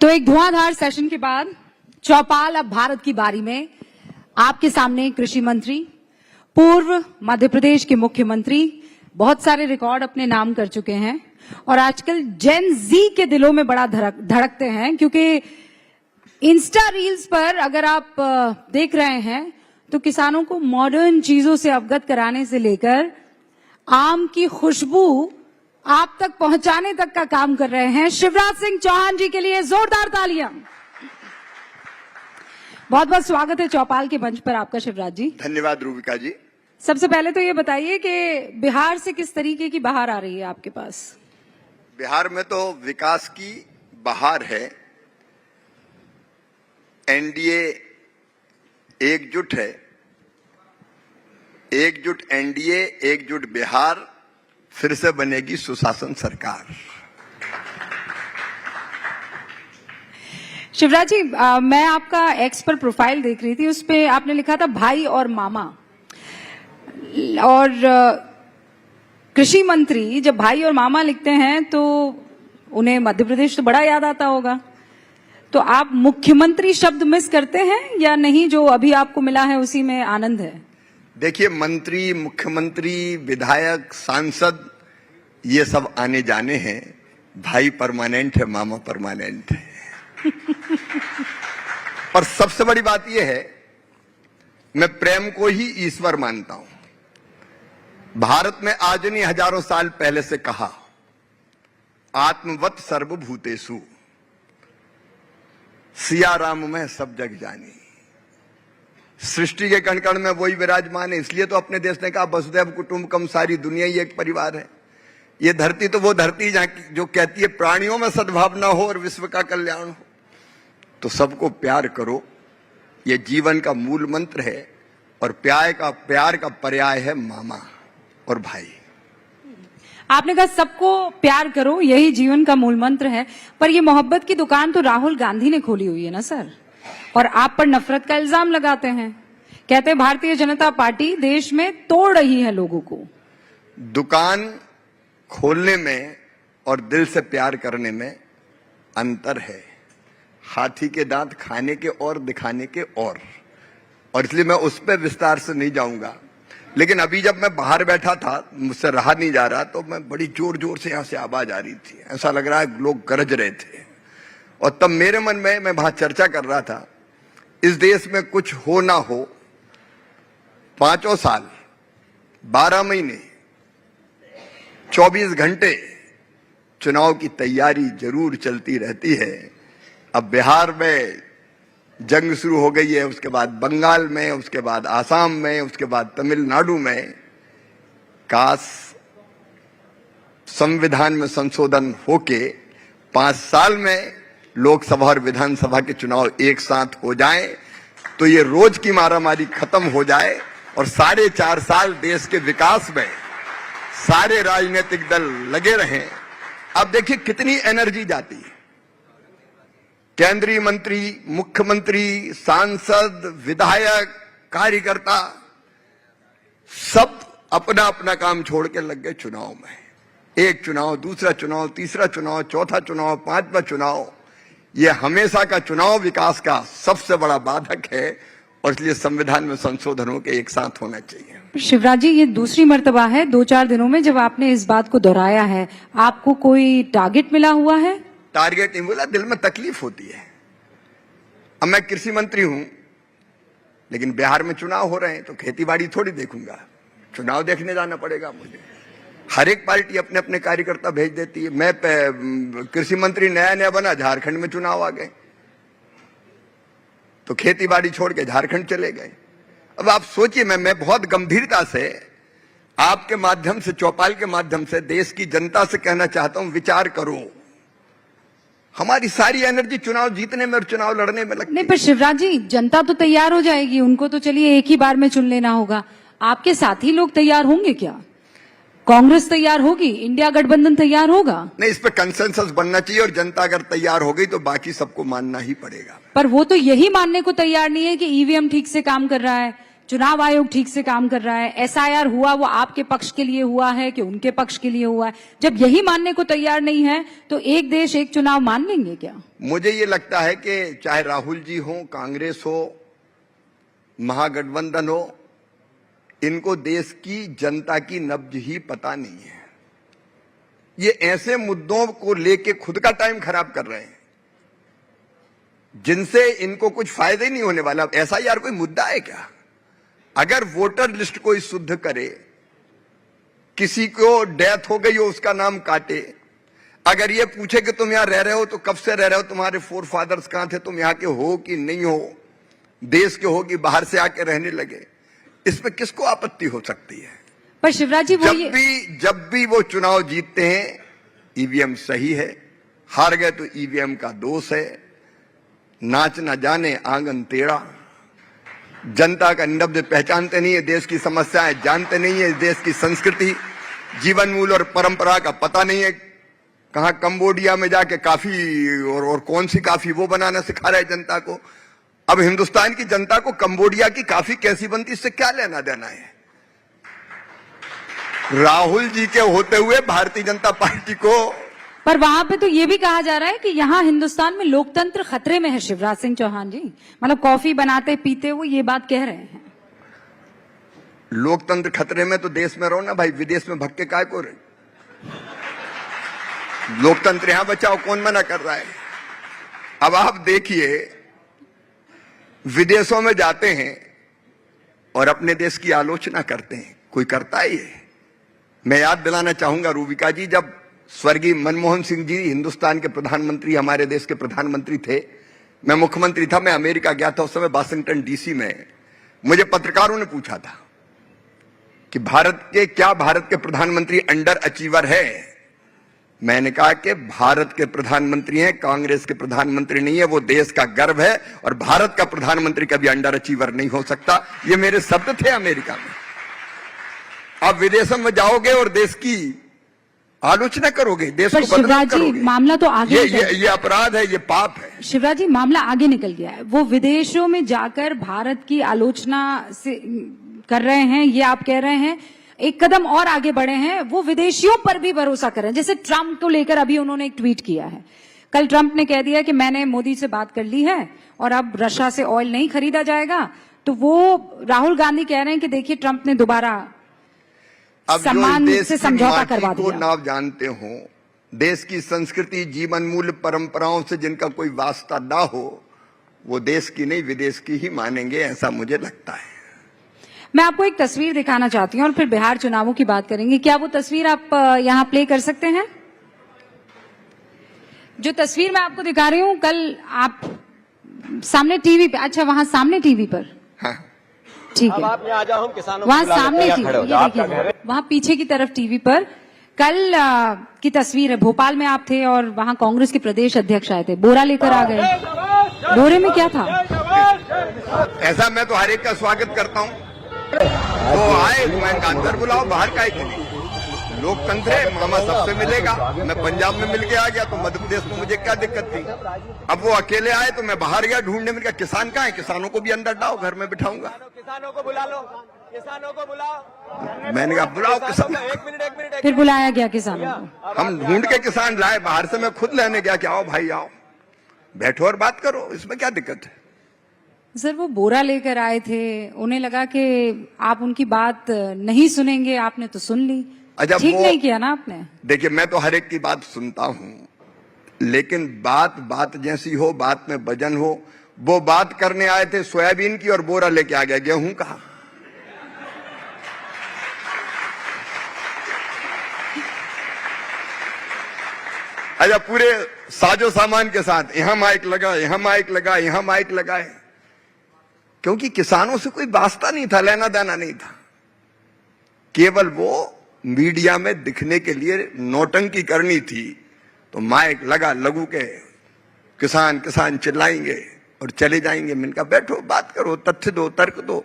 तो एक धुआंधार सेशन के बाद चौपाल अब भारत की बारी में आपके सामने कृषि मंत्री, पूर्व मध्य प्रदेश के मुख्यमंत्री, बहुत सारे रिकॉर्ड अपने नाम कर चुके हैं और आजकल जेन जी के दिलों में बड़ा धड़कते हैं, क्योंकि इंस्टा रील्स पर अगर आप देख रहे हैं तो किसानों को मॉडर्न चीजों से अवगत कराने से लेकर आम की खुशबू आप तक पहुंचाने तक का काम कर रहे हैं। शिवराज सिंह चौहान जी के लिए जोरदार तालियां। बहुत बहुत स्वागत है चौपाल के मंच पर आपका शिवराज जी। धन्यवाद रूबिका जी। सबसे पहले तो ये बताइए कि बिहार से किस तरीके की बहार आ रही है आपके पास? बिहार में तो विकास की बहार है। एनडीए एकजुट है, एकजुट एनडीए, एकजुट बिहार, फिर से बनेगी सुशासन सरकार। शिवराज जी, मैं आपका एक्स पर प्रोफाइल देख रही थी, उस पे आपने लिखा था भाई और मामा। और कृषि मंत्री जब भाई और मामा लिखते हैं तो उन्हें मध्य प्रदेश तो बड़ा याद आता होगा, तो आप मुख्यमंत्री शब्द मिस करते हैं या नहीं? जो अभी आपको मिला है उसी में आनंद है? देखिए, मंत्री, मुख्यमंत्री, विधायक, सांसद, ये सब आने जाने हैं। भाई परमानेंट है, मामा परमानेंट है। और सबसे बड़ी बात यह है, मैं प्रेम को ही ईश्वर मानता हूं। भारत में आज नहीं, हजारों साल पहले से कहा, आत्मवत सर्वभूतेषु, सिया राम में सब जग जानी। सृष्टि के कण कण में वही विराजमान है। इसलिए तो अपने देश ने कहा वसुधैव कुटुंबकम, सारी दुनिया ही एक परिवार है। ये धरती तो वो धरती जहां जो कहती है प्राणियों में सद्भावना हो और विश्व का कल्याण हो। तो सबको प्यार करो, ये जीवन का मूल मंत्र है। और प्यार का पर्याय है मामा और भाई। आपने कहा सबको प्यार करो, यही जीवन का मूल मंत्र है, पर ये मोहब्बत की दुकान तो राहुल गांधी ने खोली हुई है ना सर, और आप पर नफरत का इल्जाम लगाते हैं। कहते हैं भारतीय जनता पार्टी देश में तोड़ रही है लोगों को। दुकान खोलने में और दिल से प्यार करने में अंतर है। हाथी के दांत खाने के और दिखाने के और इसलिए मैं उस पर विस्तार से नहीं जाऊंगा। लेकिन अभी जब मैं बाहर बैठा था, मुझसे रहा नहीं जा रहा, तो मैं बड़ी जोर जोर से यहां से आवाज आ रही थी। ऐसा लग रहा है लोग गरज रहे थे। और तब मेरे मन में, मैं वहां चर्चा कर रहा था, इस देश में कुछ हो ना हो, 5 साल, 12 महीने, 24 घंटे चुनाव की तैयारी जरूर चलती रहती है। अब बिहार में जंग शुरू हो गई है, उसके बाद बंगाल में, उसके बाद आसाम में, उसके बाद तमिलनाडु में। काश संविधान में संशोधन होके 5 साल में लोकसभा और विधानसभा के चुनाव एक साथ हो जाएं, तो ये रोज की मारामारी खत्म हो जाए और 4.5 साल देश के विकास में सारे राजनीतिक दल लगे रहें। अब देखिए कितनी एनर्जी जाती है। केंद्रीय मंत्री, मुख्यमंत्री, सांसद, विधायक, कार्यकर्ता, सब अपना अपना काम छोड़ के लग गए चुनाव में। एक चुनाव, दूसरा चुनाव, तीसरा चुनाव, चौथा चुनाव, 5वां चुनाव। ये हमेशा का चुनाव विकास का सबसे बड़ा बाधक है और इसलिए संविधान में संशोधनों के एक साथ होना चाहिए। शिवराज जी, ये दूसरी मर्तबा है 2-4 दिनों में जब आपने इस बात को दोहराया है। आपको कोई टारगेट मिला हुआ है? टारगेट नहीं बोला, दिल में तकलीफ होती है। अब मैं कृषि मंत्री हूं, लेकिन बिहार में चुनाव हो रहे हैं, तो खेतीबाड़ी थोड़ी देखूंगा, चुनाव देखने जाना पड़ेगा मुझे। हर एक पार्टी अपने अपने कार्यकर्ता भेज देती है। मैं कृषि मंत्री नया बना, झारखंड में चुनाव आ गए, तो खेतीबाड़ी छोड़ के झारखंड चले गए। अब आप सोचिए, मैं बहुत गंभीरता से आपके माध्यम से, चौपाल के माध्यम से देश की जनता से कहना चाहता हूं, विचार करो। हमारी सारी एनर्जी चुनाव जीतने में और चुनाव लड़ने में लगती है। नहीं, पर शिवराज जी, जनता तो तैयार हो जाएगी, उनको तो चलिए एक ही बार में चुन लेना होगा। आपके साथी लोग तैयार होंगे क्या? कांग्रेस तैयार होगी, इंडिया गठबंधन तैयार होगा? नहीं, इस पे कंसेंसस बनना चाहिए और जनता अगर तैयार हो गई तो बाकी सबको मानना ही पड़ेगा। पर वो तो यही मानने को तैयार नहीं है कि ईवीएम ठीक से काम कर रहा है, चुनाव आयोग ठीक से काम कर रहा है, एसआईआर हुआ वो आपके पक्ष के लिए हुआ है कि उनके पक्ष के लिए हुआ है? जब यही मानने को तैयार नहीं है तो एक देश एक चुनाव मान लेंगे क्या? मुझे ये लगता है कि चाहे राहुल जी हो, कांग्रेस हो, महागठबंधन हो, इनको देश की जनता की नब्ज ही पता नहीं है। ये ऐसे मुद्दों को लेके खुद का टाइम खराब कर रहे हैं जिनसे इनको कुछ फायदा ही नहीं होने वाला। ऐसा यार कोई मुद्दा है क्या? अगर वोटर लिस्ट कोई शुद्ध करे, किसी को डेथ हो गई हो उसका नाम काटे, अगर ये पूछे कि तुम यहां रह रहे हो तो कब से रह रहे हो, तुम्हारे फोर फादर्स कहां थे, तुम यहां के हो कि नहीं हो, देश के हो कि बाहर से आके रहने लगे, इसमें किसको आपत्ति हो सकती है? पर शिवराज जी जब भी वो चुनाव जीतते हैं ईवीएम सही है, हार गए तो ईवीएम का दोष है। नाच ना जाने आंगन टेढ़ा, जनता का नब्ज पहचानते नहीं है, देश की समस्याएं जानते नहीं है, देश की संस्कृति, जीवन मूल्य और परंपरा का पता नहीं है। कहां कंबोडिया में जाके काफी और कौन सी काफी वो बनाना सिखा रहा है जनता को। अब हिंदुस्तान की जनता को कंबोडिया की काफी कैसी बनती इससे क्या लेना देना है? राहुल जी के होते हुए भारतीय जनता पार्टी को। पर वहां पे तो ये भी कहा जा रहा है कि यहाँ हिंदुस्तान में लोकतंत्र खतरे में है। शिवराज सिंह चौहान जी मतलब कॉफी बनाते पीते वो ये बात कह रहे हैं। लोकतंत्र खतरे में तो देश में रहो ना भाई, विदेश में भक्के काय को रहे? लोकतंत्र यहां बचाओ, कौन मना कर रहा है? अब आप देखिए, विदेशों में जाते हैं और अपने देश की आलोचना करते हैं, कोई करता ही है? मैं याद दिलाना चाहूंगा रूबिका जी, जब स्वर्गीय मनमोहन सिंह जी हिंदुस्तान के प्रधानमंत्री, हमारे देश के प्रधानमंत्री थे, मैं मुख्यमंत्री था, मैं अमेरिका गया था उस समय वाशिंगटन डीसी में। मुझे पत्रकारों ने पूछा था कि भारत के प्रधानमंत्री अंडर अचीवर है? मैंने कहा कि भारत के प्रधानमंत्री हैं, कांग्रेस के प्रधानमंत्री नहीं है, वो देश का गर्व है और भारत का प्रधानमंत्री कभी अंडर अचीवर नहीं हो सकता। ये मेरे शब्द थे अमेरिका में। आप विदेशों में जाओगे और देश की आलोचना करोगे, देश को बदनाम करोगे। मामला तो आगे ये अपराध है, ये पाप है। शिवराज जी मामला आगे निकल गया है, वो विदेशों में जाकर भारत की आलोचना से कर रहे हैं, ये आप कह रहे हैं। एक कदम और आगे बढ़े हैं, वो विदेशियों पर भी भरोसा कर रहे हैं। जैसे ट्रंप को लेकर अभी उन्होंने एक ट्वीट किया है। कल ट्रंप ने कह दिया कि मैंने मोदी से बात कर ली है और अब रशिया से ऑयल नहीं खरीदा जाएगा। तो वो राहुल गांधी कह रहे हैं कि देखिए ट्रंप ने दोबारा सम्मान से समझौता करवा दिया। ना जानते हो, देश की संस्कृति, जीवन मूल्य, परंपराओं से जिनका कोई वास्ता ना हो, वो देश की नहीं विदेश की ही मानेंगे, ऐसा मुझे लगता है। मैं आपको एक तस्वीर दिखाना चाहती हूँ और फिर बिहार चुनावों की बात करेंगे। क्या वो तस्वीर आप यहाँ प्ले कर सकते हैं? जो तस्वीर मैं आपको दिखा रही हूँ, कल आप सामने टीवी पे, अच्छा वहां सामने टीवी पर, हाँ। ठीक है, आप आ जाओ, हम किसानों वहां सामने टीवी, ये देखिए वहां पीछे की तरफ टीवी पर कल की तस्वीर है। भोपाल में आप थे और वहां कांग्रेस के प्रदेश अध्यक्ष आए थे, बोरा लेकर आ गए। बोरे में क्या था? ऐसा मैं तो हर एक का स्वागत करता हूँ। वो आए तो मैं अंदर बुलाओ, बाहर का के लिए। लोकतंत्र है, मामा सबसे मिलेगा। मैं पंजाब में मिल के आ गया तो मध्य प्रदेश में मुझे क्या दिक्कत थी? अब वो अकेले आए तो मैं बाहर गया ढूंढने में, किसान कहाँ है? किसानों को भी अंदर लाओ, घर में बिठाऊंगा। किसानों को बुला लो, किसानों को बुलाओ। मैंने कहा बुलाओ किसान। एक मिनट। फिर बुलाया गया किसानों को। हम ढूंढ के किसान लाए बाहर से, मैं खुद लेने गया कि आओ भाई आओ, बैठो और बात करो, इसमें क्या दिक्कत है? सर वो बोरा लेकर आए थे, उन्हें लगा कि आप उनकी बात नहीं सुनेंगे, आपने तो सुन ली। ठीक नहीं किया ना आपने? देखिए मैं तो हर एक की बात सुनता हूं, लेकिन बात जैसी हो, बात में वजन हो। वो बात करने आए थे सोयाबीन की और बोरा लेके आ गया गेहूं का। अच्छा, पूरे साजो सामान के साथ, यहां माइक लगा, यहां माइक लगा, यहां माइक लगाए, क्योंकि किसानों से कोई वास्ता नहीं था, लेना देना नहीं था। केवल वो मीडिया में दिखने के लिए नौटंकी करनी थी। तो माइक लगा, लगू के किसान चिल्लाएंगे और चले जाएंगे। मैंने कहा बैठो, बात करो, तथ्य दो, तर्क दो।